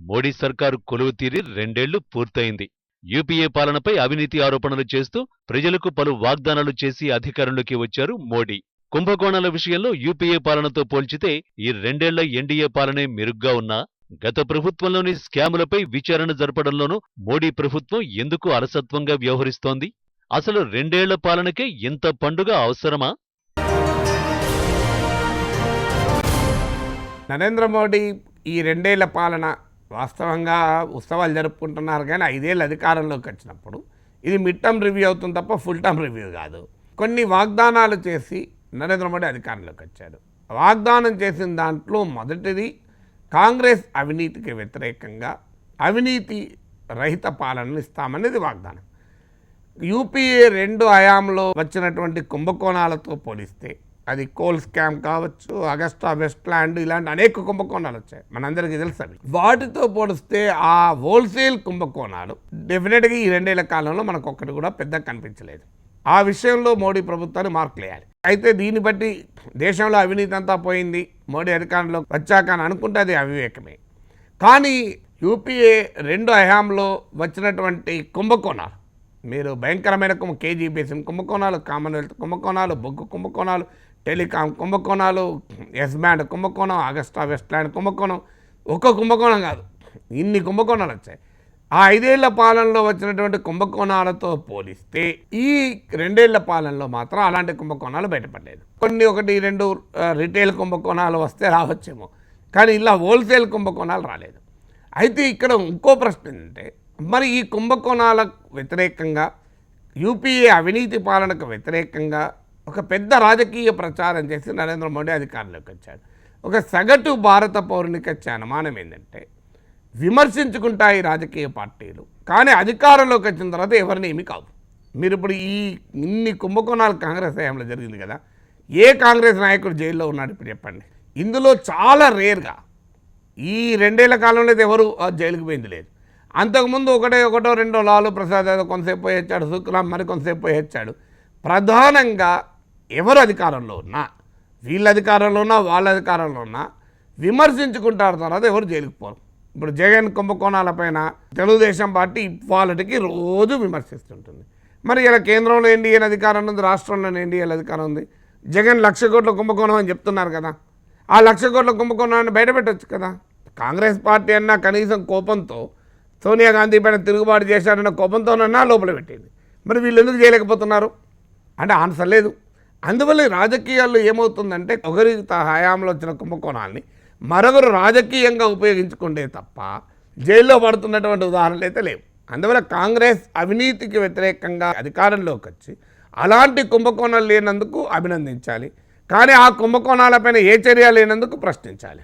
మోడీ సర్కారు కొలువు తీరి 2 ఏళ్లు పూర్తయింది. యూపీఏ పాలనపై అవినీతి ఆరోపణలు చేస్తూ ప్రజలకు పలు వాగ్దానాలు చేసి అధికారంలోకి వచ్చారు మోడీ. కుంభకోణాల విషయంలో యూపీఏ పాలనతో పోల్చితే ఈ 2 ఏళ్ల ఎన్డీఏ పాలనే మెరుగ్గా ఉన్నా, గత ప్రభుత్వంలోని స్కాములపై విచారణ జరపడంలోనూ మోడీ ప్రభుత్వం ఎందుకు అలసత్వంగా వ్యవహరిస్తోంది? అసలు 2 ఏళ్ల పాలనకే ఇంత పండుగ అవసరమా? నరేంద్ర మోడీ ఈ 2 ఏళ్ల పాలన వాస్తవంగా ఉత్సవాలు జరుపుకుంటున్నారు, కానీ 5 ఏళ్ళు అధికారంలోకి వచ్చినప్పుడు ఇది మిడ్ టర్మ్ రివ్యూ అవుతుంది తప్ప ఫుల్ టర్మ్ రివ్యూ కాదు. కొన్ని వాగ్దానాలు చేసి నరేంద్ర మోడీ అధికారంలోకి వచ్చాడు. వాగ్దానం చేసిన దాంట్లో మొదటిది కాంగ్రెస్ అవినీతికి వ్యతిరేకంగా అవినీతి రహిత పాలనను ఇస్తామనేది వాగ్దానం. యూపీఏ 2 హయాంలో వచ్చినటువంటి కుంభకోణాలతో పోలిస్తే, అది కోల్ స్కామ్ కావచ్చు, అగస్టా వెస్ట్లాండ్, ఇలాంటి అనేక కుంభకోణాలు వచ్చాయి, మనందరికీ తెలుసు. అవి వాటితో పోలిస్తే ఆ హోల్సేల్ కుంభకోణాలు డెఫినెట్గా ఈ 2 ఏళ్ల కాలంలో మనకు ఒక్కటి కూడా పెద్దగా కనిపించలేదు. ఆ విషయంలో మోడీ ప్రభుత్వాన్ని మార్కులు వేయాలి. అయితే దీన్ని బట్టి దేశంలో అవినీతి అంతా పోయింది మోడీ అధికారంలో వచ్చాక అని అనుకుంటే అది అవివేకమే. కానీ యూపీఏ 2 హయాంలో వచ్చినటువంటి కుంభకోణాలు, మీరు భయంకరమైన కేజీ బేసిన్ కుంభకోణాలు, కామన్వెల్త్ కుంభకోణాలు, బొగ్గు కుంభకోణాలు, టెలికాం కుంభకోణాలు, ఎస్ బ్యాండ్ కుంభకోణం, అగస్టా వెస్ట్లాండ్ కుంభకోణం, ఒక్క కుంభకోణం కాదు, ఇన్ని కుంభకోణాలు వచ్చాయి. ఆ 5 ఏళ్ల పాలనలో వచ్చినటువంటి కుంభకోణాలతో పోలిస్తే ఈ 2 ఏళ్ల పాలనలో మాత్రం అలాంటి కుంభకోణాలు బయటపడలేదు. కొన్ని 1-2 రిటైల్ కుంభకోణాలు వస్తే రావచ్చేమో, కానీ ఇలా హోల్సేల్ కుంభకోణాలు రాలేదు. అయితే ఇక్కడ ఇంకో ప్రశ్న ఏంటంటే, మరి ఈ కుంభకోణాలకు వ్యతిరేకంగా, యూపీఏ అవినీతి పాలనకు వ్యతిరేకంగా ఒక పెద్ద రాజకీయ ప్రచారం చేసి నరేంద్ర మోడీ అధికారంలోకి వచ్చాడు. ఒక సగటు భారత పౌరునికి వచ్చే అనుమానం ఏంటంటే, విమర్శించుకుంటాయి రాజకీయ పార్టీలు, కానీ అధికారంలోకి వచ్చిన తర్వాత ఎవరిని ఏమీ కాదు. మీరు ఇప్పుడు ఇన్ని కుంభకోణాలు కాంగ్రెస్ హయాంలో జరిగింది కదా, ఏ కాంగ్రెస్ నాయకుడు జైల్లో ఉన్నాడు ఇప్పుడు చెప్పండి? ఇందులో చాలా రేర్గా ఈ 2 ఏళ్ల కాలంలో అయితే ఎవరు జైలుకి పోయింది లేదు. అంతకుముందు ఒకటో రెండో లాలు ప్రసాద్ ఏదో కొంతసేపు పోయి వచ్చాడు, శుక్రాం మరి కొంతసేపు పోయి వచ్చాడు. ప్రధానంగా ఎవరు అధికారంలో ఉన్నా, వీళ్ళ అధికారంలో ఉన్నా వాళ్ళ అధికారంలో ఉన్నా విమర్శించుకుంటారు, తర్వాత ఎవరు జైలుకి పోరు. ఇప్పుడు జగన్ కుంభకోణాలపైన తెలుగుదేశం పార్టీ ఇవాళకి రోజు విమర్శిస్తుంటుంది. మరి ఇలా కేంద్రంలో ఎన్డీఏ అధికారం ఉంది, రాష్ట్రంలో ఎన్డీఏ అధికారం ఉంది. జగన్ 1,00,000 కోట్ల కుంభకోణం అని చెప్తున్నారు కదా, ఆ 1,00,000 కోట్ల కుంభకోణాన్ని బయటపెట్టచ్చు కదా. కాంగ్రెస్ పార్టీ అన్నా కనీసం కోపంతో సోనియా గాంధీ పైన తిరుగుబాటు చేశారన్న కోపంతోనన్నా లోపల పెట్టింది. మరి వీళ్ళు ఎందుకు చేయలేకపోతున్నారు అంటే ఆన్సర్ లేదు. అందువల్ల రాజకీయాల్లో ఏమవుతుందంటే, ఒకరి హయాంలో వచ్చిన కుంభకోణాలని మరొకరు రాజకీయంగా ఉపయోగించుకుంటే తప్ప జైల్లో పడుతున్నటువంటి ఉదాహరణలు అయితే లేవు. అందువల్ల కాంగ్రెస్ అవినీతికి వ్యతిరేకంగా అధికారంలోకి వచ్చి అలాంటి కుంభకోణాలు లేనందుకు అభినందించాలి, కానీ ఆ కుంభకోణాలపైన ఏ చర్య లేనందుకు ప్రశ్నించాలి.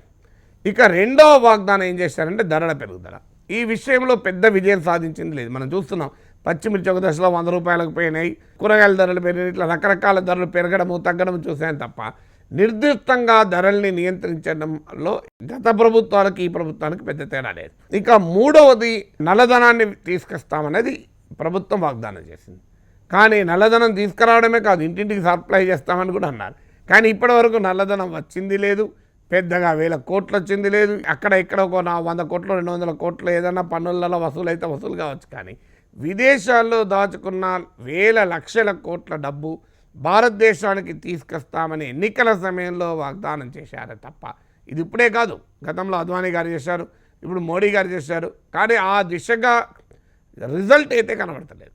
ఇక రెండవ వాగ్దానం ఏం చేశారంటే ధరల పెరుగుదల. ఈ విషయంలో పెద్ద విజయం సాధించింది లేదు. మనం చూస్తున్నాం, పచ్చిమిర్చి ఒక దశలో 100 రూపాయలకు పోయినాయి, కూరగాయల ధరలు పెరిగినాయి, ఇట్లా రకరకాల ధరలు పెరగడము తగ్గడం చూసాను తప్ప నిర్దిష్టంగా ధరల్ని నియంత్రించడంలో గత ప్రభుత్వానికి ఈ ప్రభుత్వానికి పెద్ద తేడా లేదు. ఇక మూడవది నల్లధనాన్ని తీసుకొస్తామనేది ప్రభుత్వం వాగ్దానం చేసింది. కానీ నల్లధనం తీసుకురావడమే కాదు, ఇంటింటికి సప్లై చేస్తామని కూడా అన్నారు. కానీ ఇప్పటివరకు నల్లధనం వచ్చింది లేదు, పెద్దగా 1000 కోట్లు వచ్చింది లేదు. అక్కడ ఇక్కడ ఒక 100 కోట్లు 200 కోట్లు ఏదైనా పన్నులలో వసూలైతే వసూలు కావచ్చు, కానీ విదేశాల్లో దాచుకున్న వేల లక్షల కోట్ల డబ్బు భారతదేశానికి తీసుకొస్తామని ఎన్నికల సమయంలో వాగ్దానం చేశారు తప్ప, ఇది ఇప్పుడే కాదు, గతంలో అద్వానీ గారు చేశారు, ఇప్పుడు మోడీ గారు చేశారు. కానీ ఆ దిశగా రిజల్ట్ అయితే కనబడతలేదు.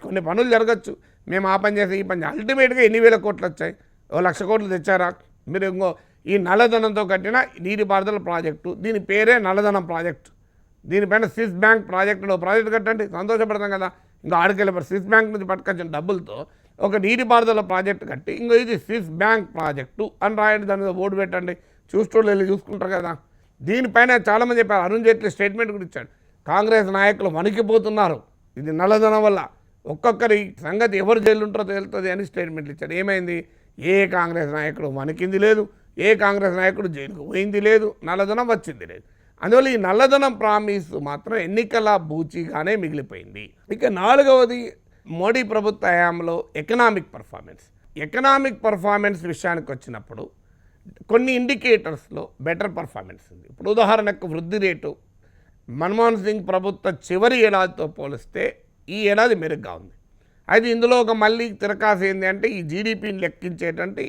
కొన్ని పనులు జరగచ్చు, మేము ఆ పని చేసి ఈ పని, అల్టిమేట్గా ఎన్ని వేల కోట్లు వచ్చాయి? 1,00,000 కోట్లు తెచ్చారా? మీరు ఇంకో ఈ నల్లధనంతో కట్టిన నీటిపారుదల ప్రాజెక్టు, దీని పేరే నల్లధనం ప్రాజెక్టు, దీనిపైన స్విస్ బ్యాంక్ ప్రాజెక్టులో ప్రాజెక్టు కట్టండి, సంతోషపడతాం కదా. ఇంకా ఆడికెళ్ళి స్విస్ బ్యాంక్ నుంచి పట్టుకొచ్చిన డబ్బులతో ఒక నీటిపారుదల ప్రాజెక్టు కట్టి, ఇంకో ఇది స్విస్ బ్యాంక్ ప్రాజెక్టు అని రాయండి, దాని మీద బోర్డు పెట్టండి, చూస్తూ వెళ్ళి చూసుకుంటారు కదా. దీనిపైన చాలామంది చెప్పారు. అరుణ్ జైట్లీ స్టేట్మెంట్ కూడా ఇచ్చాడు, కాంగ్రెస్ నాయకులు వణికిపోతున్నారు ఇది నల్లధనం వల్ల, ఒక్కొక్కరి సంగతి ఎవరు జైలు ఉంటారో తెలుస్తుంది అని స్టేట్మెంట్లు ఇచ్చారు. ఏమైంది? ఏ కాంగ్రెస్ నాయకుడు వణికింది లేదు, ఏ కాంగ్రెస్ నాయకుడు జైలుకు పోయింది లేదు, నల్లధనం వచ్చింది లేదు. అందువల్ల ఈ నల్లధనం ప్రామిస్ మాత్రం ఎన్నికల బూచిగానే మిగిలిపోయింది. ఇక నాలుగవది, మోడీ ప్రభుత్వ హయాంలో ఎకనామిక్ పర్ఫార్మెన్స్ విషయానికి వచ్చినప్పుడు కొన్ని ఇండికేటర్స్లో బెటర్ పర్ఫార్మెన్స్ ఉంది. ఇప్పుడు ఉదాహరణకు వృద్ధి రేటు మన్మోహన్ సింగ్ ప్రభుత్వ చివరి ఏడాదితో పోలిస్తే ఈ ఏడాది మెరుగ్గా ఉంది. అయితే ఇందులో ఒక మళ్ళీ తిరకాసు ఏంటి అంటే ఈ జీడిపిని లెక్కించేటువంటి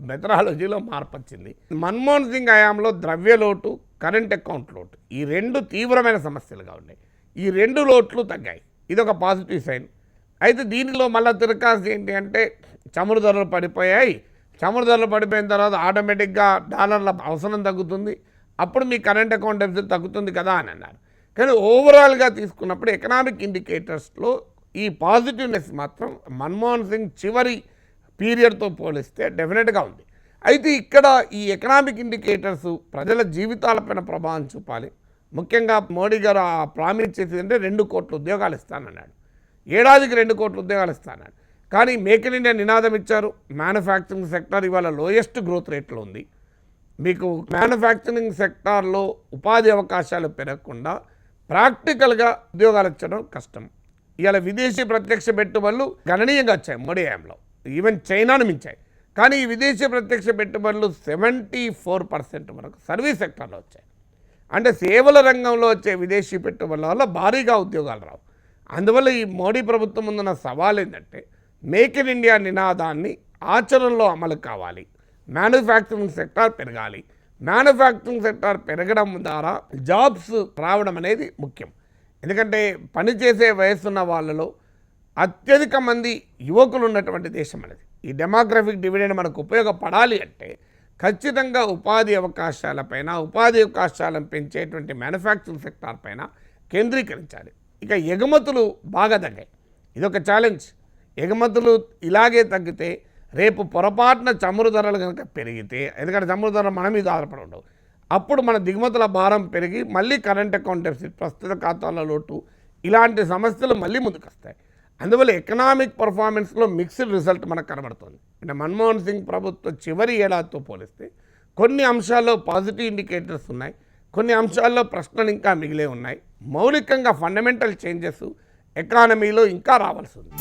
మెథడాలజీలో మార్పు వచ్చింది. మన్మోహన్ సింగ్ హయాంలో ద్రవ్య లోటు, కరెంట్ అకౌంట్ లోటు ఈ రెండు తీవ్రమైన సమస్యలుగా ఉన్నాయి. ఈ రెండు లోట్లు తగ్గాయి, ఇది ఒక పాజిటివ్ సైన్. అయితే దీనిలో మళ్ళీ తిరకాసు ఏంటి అంటే చమురు ధరలు పడిపోయాయి, చమురు ధరలు పడిపోయిన తర్వాత ఆటోమేటిక్గా డాలర్ల అవసరం తగ్గుతుంది, అప్పుడు మీ కరెంట్ అకౌంట్ డెఫిసిట్ తగ్గుతుంది కదా అని అన్నారు. కానీ ఓవరాల్గా తీసుకున్నప్పుడు ఎకనామిక్ ఇండికేటర్స్లో ఈ పాజిటివ్నెస్ మాత్రం మన్మోహన్ సింగ్ చివరి పీరియడ్తో పోలిస్తే డెఫినెట్గా ఉంది. అయితే ఇక్కడ ఈ ఎకనామిక్ ఇండికేటర్స్ ప్రజల జీవితాలపైన ప్రభావం చూపాలి. ముఖ్యంగా మోడీ గారు ఆ ప్రామిస్ చేసిందంటే 2 కోట్ల ఉద్యోగాలు ఇస్తానన్నాడు, ఏడాదికి 2 కోట్ల ఉద్యోగాలు ఇస్తానన్నాడు. కానీ మేక్ ఇన్ ఇండియా నినాదం ఇచ్చారు. మ్యానుఫ్యాక్చరింగ్ సెక్టర్ ఇవాళ లోయెస్ట్ గ్రోత్ రేట్లో ఉంది. మీకు మ్యానుఫ్యాక్చరింగ్ సెక్టార్లో ఉపాధి అవకాశాలు పెరగకుండా ప్రాక్టికల్గా ఉద్యోగాలు ఇచ్చడం కష్టం. ఇవాళ విదేశీ ప్రత్యక్ష పెట్టుబడులు గణనీయంగా వచ్చాయి మోడీ హయాంలో, ఈవెన్ చైనాను మించాయి. కానీ ఈ విదేశీ ప్రత్యక్ష పెట్టుబడులు 74% వరకు సర్వీస్ సెక్టార్లో వచ్చాయి. అంటే సేవల రంగంలో వచ్చే విదేశీ పెట్టుబడుల వల్ల భారీగా ఉద్యోగాలు రావు. అందువల్ల ఈ మోడీ ప్రభుత్వం ముందున్న సవాల్ ఏంటంటే మేక్ ఇన్ ఇండియా నినాదాన్ని ఆచరణలో అమలు కావాలి, మ్యానుఫ్యాక్చరింగ్ సెక్టార్ పెరగాలి. మ్యానుఫ్యాక్చరింగ్ సెక్టార్ పెరగడం ద్వారా జాబ్స్ రావడం అనేది ముఖ్యం. ఎందుకంటే పనిచేసే వయసున్న వాళ్ళలో అత్యధిక మంది యువకులు ఉన్నటువంటి దేశం అనేది. ఈ డెమోగ్రఫిక్ డివిడెండ్ మనకు ఉపయోగపడాలి అంటే ఖచ్చితంగా ఉపాధి అవకాశాలను పెంచేటువంటి మ్యానుఫ్యాక్చరింగ్ సెక్టార్ పైన కేంద్రీకరించాలి. ఇక ఎగుమతులు బాగా తగ్గాయి, ఇదొక ఛాలెంజ్. ఎగుమతులు ఇలాగే తగ్గితే రేపు పొరపాటున చమురు ధరలు కనుక పెరిగితే, ఎందుకంటే చమురు ధరలు మన మీద ఆధారపడి ఉండవు, అప్పుడు మన దిగుమతుల భారం పెరిగి మళ్ళీ కరెంట్ అకౌంట్ డెఫిసిట్, ప్రస్తుత ఖాతాల లోటు ఇలాంటి సమస్యలు మళ్ళీ ముందుకు వస్తాయి. అందువల్ల ఎకనామిక్ పర్ఫార్మెన్స్లో మిక్స్డ్ రిజల్ట్ మనకు కనబడుతుంది. అంటే మన్మోహన్ సింగ్ ప్రభుత్వ చివరి ఏడాదితో పోలిస్తే కొన్ని అంశాల్లో పాజిటివ్ ఇండికేటర్స్ ఉన్నాయి, కొన్ని అంశాల్లో ప్రశ్నలు ఇంకా మిగిలే ఉన్నాయి. మౌలికంగా ఫండమెంటల్ చేంజెస్ ఎకానమీలో ఇంకా రావాల్సి ఉంది.